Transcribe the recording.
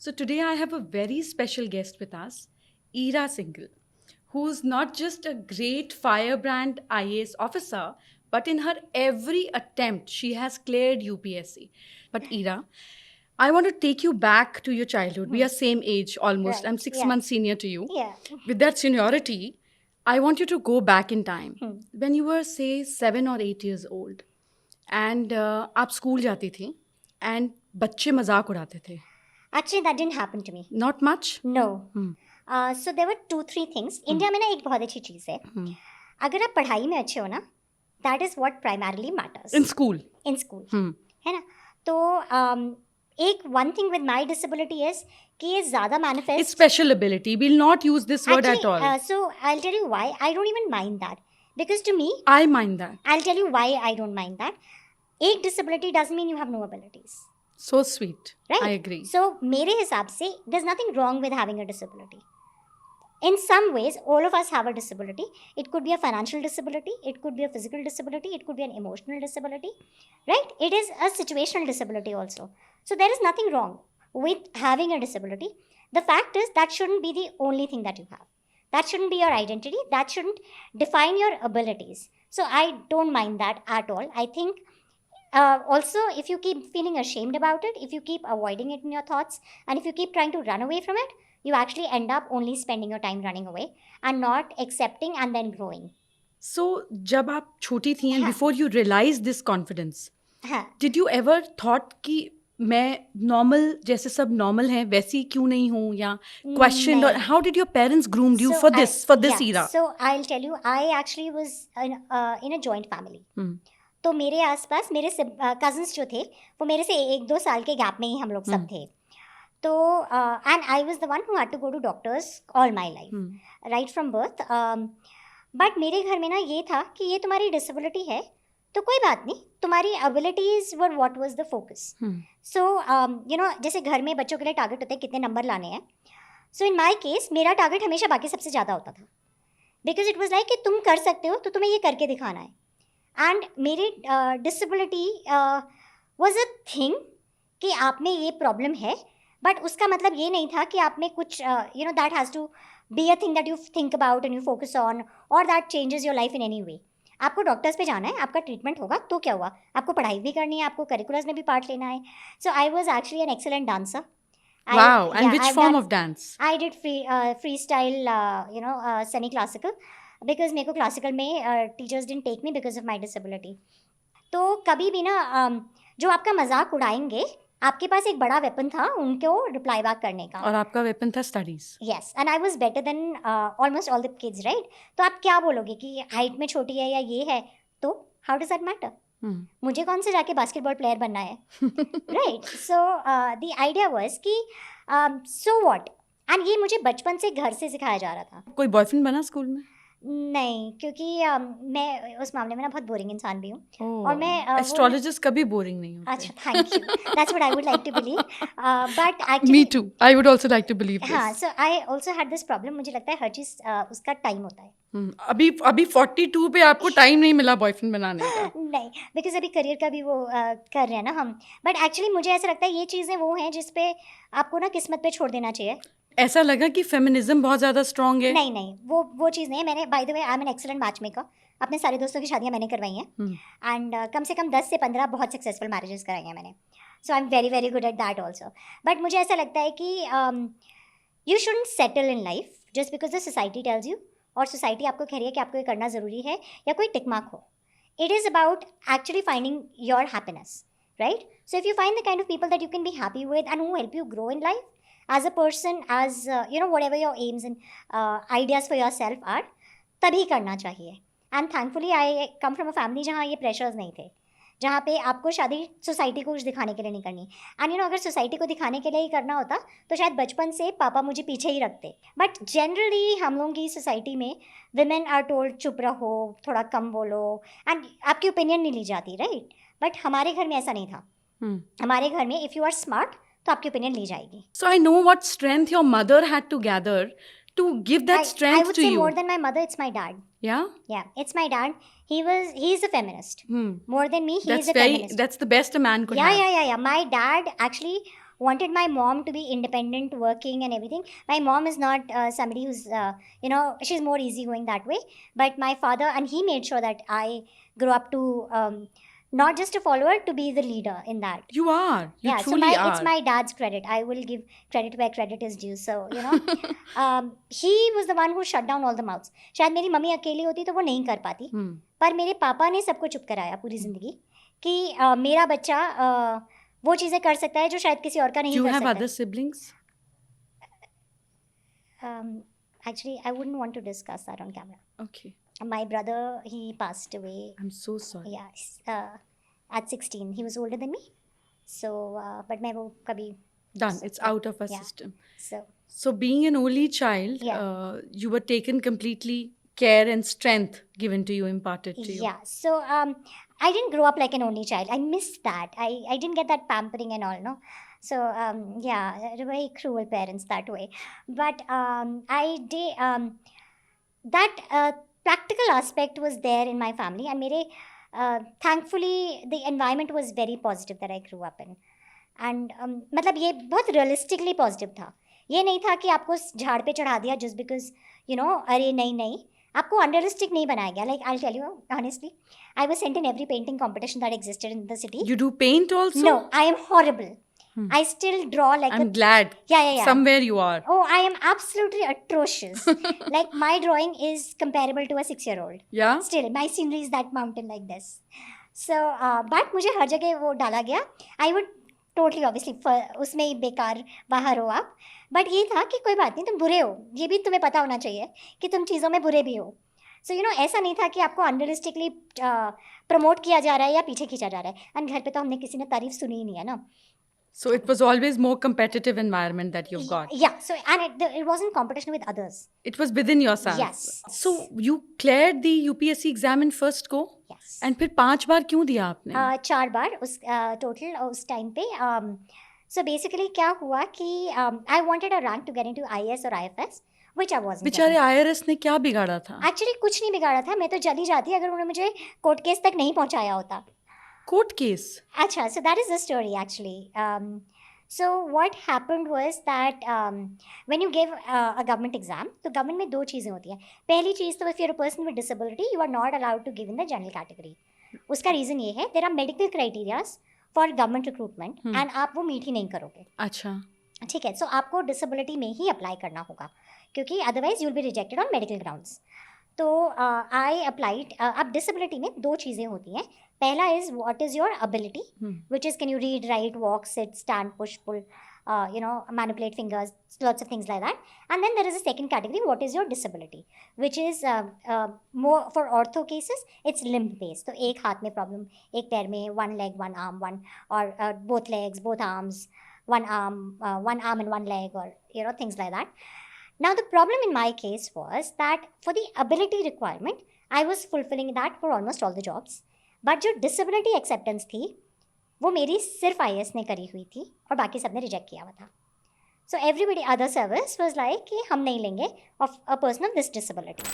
So today I have a very special guest with us, Ira Singhal, who's not just a great firebrand IAS officer, but in her every attempt, she has cleared UPSC. But Ira, I want to take you back to your childhood. We are same age almost. Right. I'm 6 months Yeah. senior to you. Yeah. With that seniority, I want you to go back in time. When you were, say, 7 or 8 years old, and आप school जाती थी, and बच्चे मजाक उड़ाते थे. Actually, that didn't happen to me. Not much. No. So there were 2-3 things. India में ना एक बहुत अच्छी चीज़ है. अगर आप पढ़ाई में अच्छे हो ना, that is what primarily matters. In school. In school. है ना? तो एक one thing with my disability is कि ये ज़्यादा manifest. It's special ability. We'll not use this word Actually, at all. So I'll tell you why. I don't even mind that. Because to me, I mind that. I'll tell you why I don't mind that. एक disability doesn't mean you have no abilities. So sweet. Right? I agree. So मेरे हिसाब से there's nothing wrong with having a disability. In some ways, all of us have a disability. It could be a financial disability, it could be a physical disability, it could be an emotional disability, right? It is a situational disability also. So there is nothing wrong with having a disability. The fact is that shouldn't be the only thing that you have. That shouldn't be your identity. That shouldn't define your abilities. So I don't mind that at all. I think also, if you keep feeling ashamed about it, if you keep avoiding it in your thoughts, and if you keep trying to run away from it, you actually end up only spending your time running away and not accepting and then growing. So, जब आप छोटी थी and before you realized this confidence, हाँ. did you ever thought कि मैं normal जैसे सब normal हैं वैसी क्यों नहीं हूँ या questioned or how did your parents groomed you for this era? So I'll tell you, I actually was in a joint family. तो मेरे आसपास मेरे कजन्स जो थे वो मेरे से 1-2 साल के गैप में ही हम लोग सब थे. तो and I was the one who had to go to doctors all my life right from birth. But मेरे घर में ना ये था कि ये तुम्हारी डिसेबिलिटी है तो कोई बात नहीं, तुम्हारी abilities were what was the focus. So you know, जैसे घर में बच्चों के लिए टारगेट होते हैं कितने नंबर लाने हैं. सो इन माय केस मेरा टारगेट हमेशा बाकी सबसे ज़्यादा होता था, बिकॉज इट वाज लाइक कि तुम कर सकते हो तो तुम्हें ये करके दिखाना है. एंड मेरी डिसेबिलिटी वॉज अ थिंग कि आप में ये प्रॉब्लम है, बट उसका मतलब ये नहीं था कि आप में कुछ you know that has to be a thing that you think about and you focus on और that changes your life in any way. आपको डॉक्टर्स पे जाना है, आपका ट्रीटमेंट होगा तो क्या हुआ, आपको पढ़ाई भी करनी है, आपको करिकुलर्स में भी पार्ट लेना है. So I was actually an excellent dancer. Wow, and which form of dance? I did freestyle, semi-classical. Because मेरे को क्लासिकल में teachers didn't take me because of my disability. तो कभी भी ना जो आपका मजाक उड़ाएंगे, आपके पास एक बड़ा वेपन था उनको रिप्लाई बैक करने का, और आपका वेपन था studies. Yes, and I was better than almost all the kids, right. तो आप क्या बोलोगे कि हाइट में छोटी है या ये है, तो हाउ डज दैट मैटर. मुझे कौन से जाके बास्केटबॉल प्लेयर बनना है, right. So the idea was कि सो व्हाट, एंड ये मुझे बचपन से घर से सिखाया जा रहा था. कोई बॉयफ्रेंड बना स्कूल में? नहीं, क्योंकि मैं उस मामले में ना बहुत बोरिंग इंसान भी हूँ. और मैं एस्ट्रोलॉजर्स कभी बोरिंग नहीं होते. अच्छा, thank you, that's what I would like to believe. But actually me too, I would also like to believe this. हाँ, so I also had this problem. मुझे लगता है हर चीज़ उसका टाइम होता है. अभी 42 पे आपको टाइम नहीं मिला बॉयफ्रेंड बनाने का? नहीं, बिकॉज अभी करियर का भी वो कर रहे हैं ना हम. बट एक्चुअली मुझे ऐसा लगता है ये चीज़ें वो हैं जिस पे आपको ना किस्मत पे छोड़ देना चाहिए. ऐसा लगा कि फेमिनिज्म बहुत ज़्यादा स्ट्रॉन्ग है. नहीं, वो चीज़ नहीं है. मैंने, by the way, I am an excellent match maker. अपने सारे दोस्तों की शादियाँ मैंने करवाई हैं, एंड कम से कम 10 से 15 बहुत सक्सेसफुल मैरिजेस कराई हैं मैंने. So I am very very good at that also. But मुझे ऐसा लगता है कि you shouldn't settle in life just because the society tells you, और सोसाइटी आपको कह रही है कि आपको ये करना ज़रूरी है या कोई टिक मार्क हो. It is about actually finding your happiness, right. So if you find the kind of people that you can be happy with and who help you grow in life as a person, as you know, whatever your aims and ideas for yourself are, तभी करना चाहिए. and thankfully I come from a family जहाँ ये pressures नहीं थे, जहाँ पे आपको शादी सोसाइटी को कुछ दिखाने के लिए नहीं करनी. एंड यू नो, अगर सोसाइटी को दिखाने के लिए ही करना होता तो शायद बचपन से पापा मुझे पीछे ही रखते. बट जनरली हम लोगों की सोसाइटी में विमेन आर टोल्ड चुप रहो, थोड़ा कम बोलो, एंड आपकी ओपिनियन नहीं ली जाती, राइट. बट हमारे घर में ऐसा नहीं था. हमारे घर में इफ़ यू आर स्मार्ट तो आपकी ओपिनियन ली जाएगी. So I know what strength your mother had to gather to give that strength I would to say you. more than my mother, it's my dad. Yeah? Yeah, it's my dad. He's a feminist. More than me, he is a feminist. That's the best a man could have. Yeah. My dad actually wanted my mom to be independent, working and everything. My mom is not somebody who's, she's more easygoing that way. But my father, and he made sure that I grew up to not just a follower, to be the leader in that. You are. You Yeah, so truly are. it's my dad's credit. I will give credit where credit is due. So, he was the one who shut down all the mouths. शायद मेरी mummy अकेली होती तो वो नहीं कर पाती, पर मेरे पापा ने सबको चुप कराया पूरी जिंदगी कि मेरा बच्चा वो चीज़ें कर सकता है जो शायद किसी और का नहीं Do you कर have सकता other siblings? Actually, I wouldn't want to discuss that on camera. Okay. My brother, he passed away. I'm so sorry. Yes, at 16. He was older than me. So, but मैं वो कभी Done. It's out of our Yeah. system. so So being an only child, Yeah. you were taken completely care and strength given to you, imparted to you. yeah. So I didn't grow up like an only child. I missed that. I didn't get that pampering and all, no. So yeah, they're very cruel parents that way. But I did that practical aspect was there in my family, and मेरे thankfully the environment was very positive that I grew up in. And मतलब ये बहुत realistically positive था. ये नहीं था कि आपको झाड़ पे चढ़ा दिया just because अरे नहीं आपको unrealistic नहीं बनाया गया. Like I'll tell you honestly, I was sent in every painting competition that existed in the city. You do paint also? No, I am horrible. I still draw like I'm glad. Yeah. Somewhere you are. Oh, I am absolutely atrocious. Like my drawing is comparable to a 6-year-old. Yeah? Still, my scenery is that mountain like this. So, but मुझे हर जगह वो डाला गया. I would totally obviously उसमें ही बेकार बाहर हो आप. But ये था कि कोई बात नहीं, तुम बुरे हो. ये भी तुम्हें पता होना चाहिए कि तुम चीज़ों में बुरे भी हो. So ऐसा नहीं था कि आपको अनरियलिस्टिकली प्रमोट किया जा रहा है या पीछे खींचा जा रहा है. एंड घर पे तो हमने किसी ने तारीफ सुनी ही नहीं है ना. So it was always more competitive environment that you've got. Yeah. So and it wasn't competition with others. It was within yourself. Yes. So you cleared the UPSC exam in first go? Yes. And फिर 5 बार क्यों दिया आपने? 4 बार उस total उस time पे. So basically क्या हुआ कि I wanted a rank to get into IAS or IFS, which I wasn't. बेचारे IRS ने क्या बिगाड़ा था? Actually कुछ नहीं बिगाड़ा था. मैं तो चली जाती अगर उन्होंने मुझे कोर्ट केस तक नहीं पहुंचाया होता. Court case? अच्छा, so that is the story actually. So what happened was that when you give a government exam, तो government में 2 चीज़ें होती हैं. पहली चीज़ तो if you're a person with disability, you are not allowed to give in the general category. उसका reason ये है, there are medical criterias for government recruitment and आप वो मीट ही नहीं करोगे. अच्छा. ठीक है, so आपको disability में ही अप्लाई करना होगा क्योंकि otherwise you will be rejected on medical grounds. तो आई अप्लाइड. अब डिसेबिलिटी में 2 चीज़ें होती हैं. पहला is what is your ability, which is can you read, write, walk, sit, stand, push, pull, manipulate fingers, lots of things like that. And then there is a second category, what is your disability, which is more for ortho cases, it's limb based. तो एक हाथ में problem, एक पैर में, 1 leg, 1 arm, one or both legs, both arms, 1 arm and 1 leg, or things like that. Now the problem in my case was that for the ability requirement, I was fulfilling that for almost all the jobs. But जो disability acceptance थी, वो मेरी सिर्फ IAS ने करी हुई थी और बाकी सब ने रिजेक्ट किया हुआ था. So everybody other service was like कि हम नहीं लेंगे of a person of this disability.